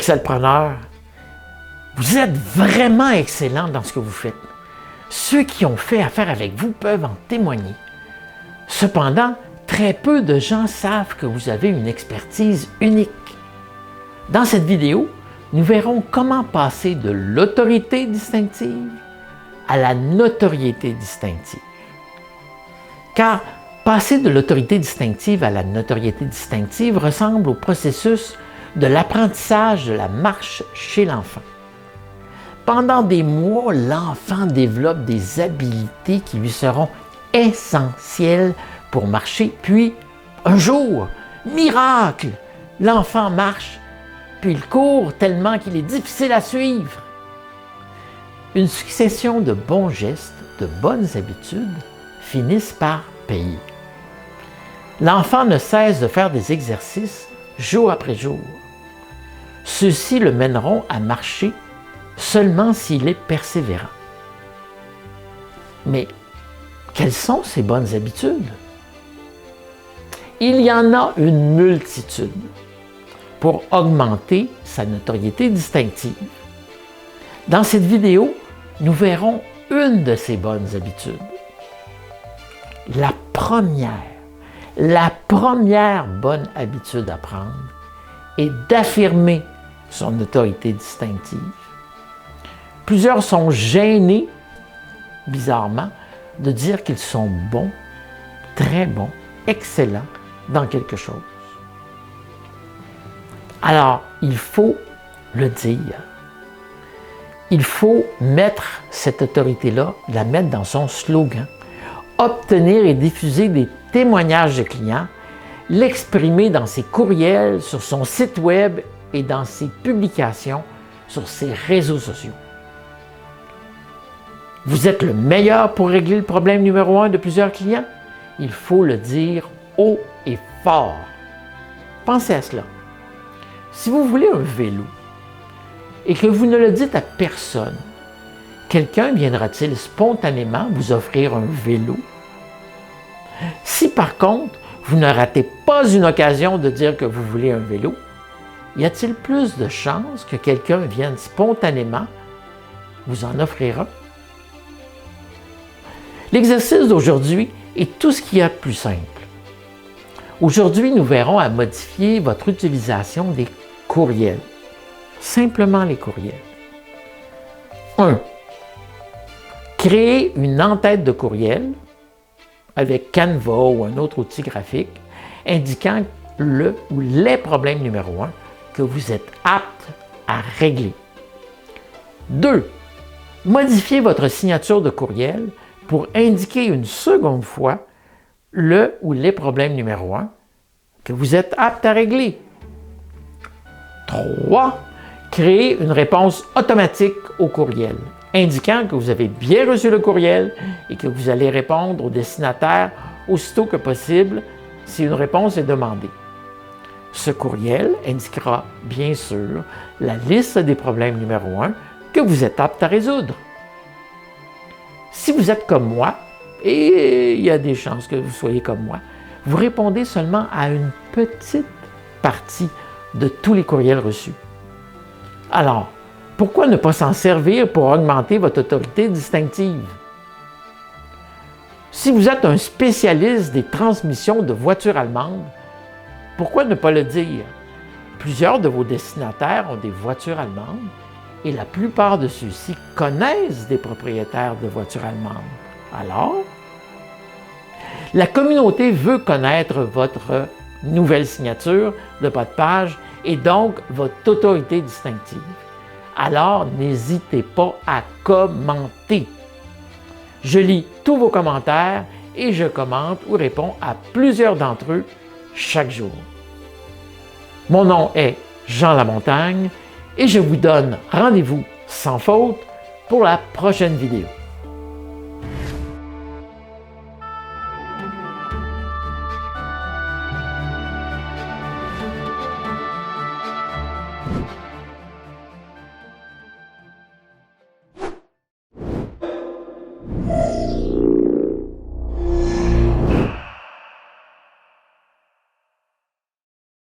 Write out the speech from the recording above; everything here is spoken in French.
Excelpreneurs, vous êtes vraiment excellent dans ce que vous faites. Ceux qui ont fait affaire avec vous peuvent en témoigner. Cependant, très peu de gens savent que vous avez une expertise unique. Dans cette vidéo, nous verrons comment passer de l'autorité distinctive à la notoriété distinctive. Car passer de l'autorité distinctive à la notoriété distinctive ressemble au processus de l'apprentissage de la marche chez l'enfant. Pendant des mois, l'enfant développe des habiletés qui lui seront essentielles pour marcher, puis un jour, miracle, l'enfant marche, puis il court tellement qu'il est difficile à suivre. Une succession de bons gestes, de bonnes habitudes, finissent par payer. L'enfant ne cesse de faire des exercices jour après jour. Ceux-ci le mèneront à marcher seulement s'il est persévérant. Mais quelles sont ces bonnes habitudes? Il y en a une multitude pour augmenter sa notoriété distinctive. Dans cette vidéo, nous verrons une de ces bonnes habitudes. La première bonne habitude à prendre est d'affirmer son autorité distinctive. Plusieurs sont gênés, bizarrement, de dire qu'ils sont bons, très bons, excellents dans quelque chose. Alors, il faut le dire. Il faut mettre cette autorité-là, la mettre dans son slogan, obtenir et diffuser des témoignages de clients, l'exprimer dans ses courriels, sur son site web et dans ses publications sur ses réseaux sociaux. Vous êtes le meilleur pour régler le problème numéro 1 de plusieurs clients? Il faut le dire haut et fort. Pensez à cela. Si vous voulez un vélo et que vous ne le dites à personne, quelqu'un viendra-t-il spontanément vous offrir un vélo? Si par contre, vous ne ratez pas une occasion de dire que vous voulez un vélo, y a-t-il plus de chances que quelqu'un vienne spontanément vous en offrir un? L'exercice d'aujourd'hui est tout ce qu'il y a de plus simple. Aujourd'hui, nous verrons à modifier votre utilisation des courriels. Simplement les courriels. 1. Créer une en-tête de courriel avec Canva ou un autre outil graphique indiquant le ou les problèmes numéro 1 que vous êtes apte à régler. 2. Modifiez votre signature de courriel pour indiquer une seconde fois le ou les problèmes numéro 1 que vous êtes apte à régler. 3. Créer une réponse automatique au courriel, indiquant que vous avez bien reçu le courriel et que vous allez répondre au destinataire aussitôt que possible si une réponse est demandée. Ce courriel indiquera bien sûr la liste des problèmes numéro 1 que vous êtes apte à résoudre. Si vous êtes comme moi, et il y a des chances que vous soyez comme moi, vous répondez seulement à une petite partie de tous les courriels reçus. Alors, pourquoi ne pas s'en servir pour augmenter votre autorité distinctive? Si vous êtes un spécialiste des transmissions de voitures allemandes, pourquoi ne pas le dire? Plusieurs de vos destinataires ont des voitures allemandes et la plupart de ceux-ci connaissent des propriétaires de voitures allemandes. Alors, la communauté veut connaître votre nouvelle signature de pas de page et donc votre autorité distinctive. Alors, n'hésitez pas à commenter. Je lis tous vos commentaires et je commente ou réponds à plusieurs d'entre eux chaque jour. Mon nom est Jean Lamontagne et je vous donne rendez-vous sans faute pour la prochaine vidéo.